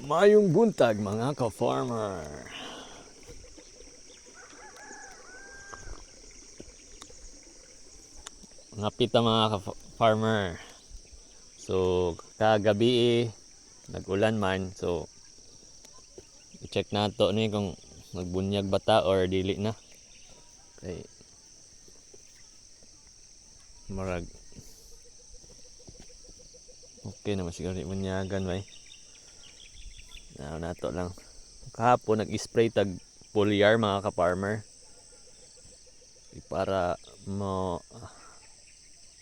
Mayong buntag mga ka-farmer. Ngapit ang mga ka-farmer. So kagabi nag-ulan man. So i-check nato ni kung magbunyag bata or dili na. Kay marag okay naman siguro di bunyagan bay. Nato lang. Kahapon nag-spray tag foliar mga ka-farmer. Para mo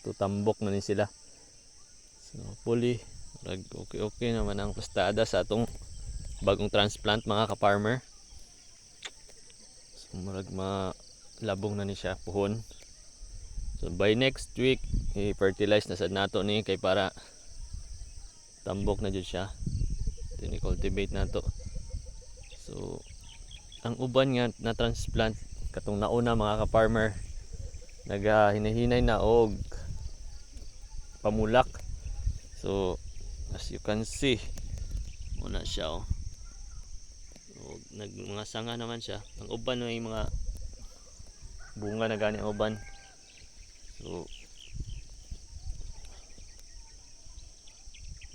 tutambok na ni sila. So puli okay naman ang kustada sa atong bagong transplant mga ka-farmer. So murag malabong na ni siya puhon. So by next week i-fertilize na sad nato ni kay para tambok na jud siya. Tini-cultivate nato. So ang uban nga na transplant katong nauna mga ka-farmer hinahinay na og pamulak. So as you can see muna siya oh. So, mga sanga naman siya. Ang uban may mga bunga na gani ang uban. So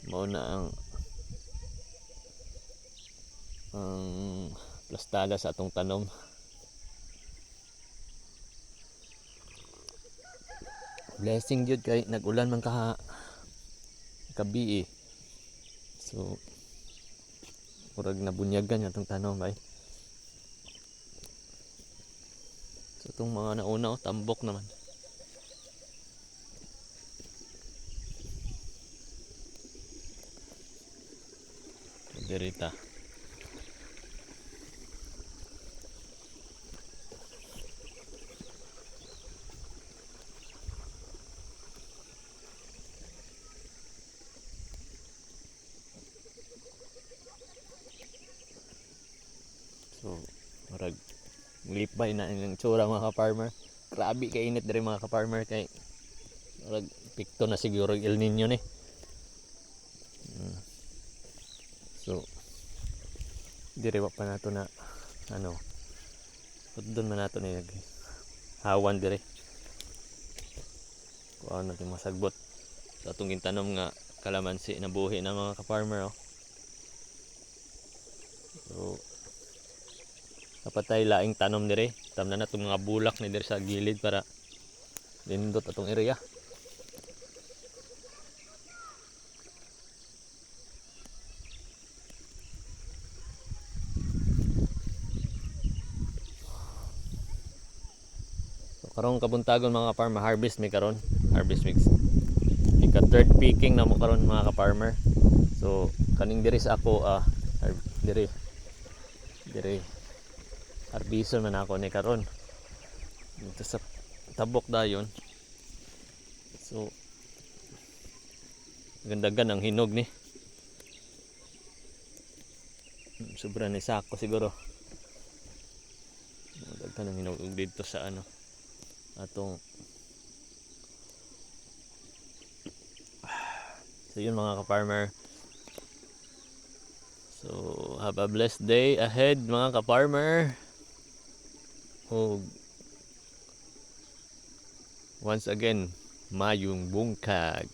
mao na ang plastada sa atong tanom. Blessing jud kay nag-ulan man kabi. So murag nabunyagan atong tanom bay. So itong mga nauna tambok naman. So, dirita. So murag lipay na ang tsura mga ka-farmer. Grabe kay init diri mga ka-farmer kay murag pikto na siguro El Nino ni. So dire pa nato na doon man nato ni hawan dire. Kuha natin masagbot sa atong gintanom nga kalamansi na buhi na mga ka-farmer oh. So dapat tayo laing tanom dire. Tamna na itong mga bulak ni dire sa gilid para lindot atong area. So karong kabuntagon mga ka-farmer, harvest mi karon. Harvest mix. Ika third picking na mo karon mga ka-farmer. So kaning dire sa ako dire harbison man ako ni karon dito sa tabok dayon. So gandagan ang hinog ni sobra ni sako siguro daghan ang hinog dito sa atong so yun mga ka-farmer. So have a blessed day ahead mga ka-farmer. Once again, mayong bungkag.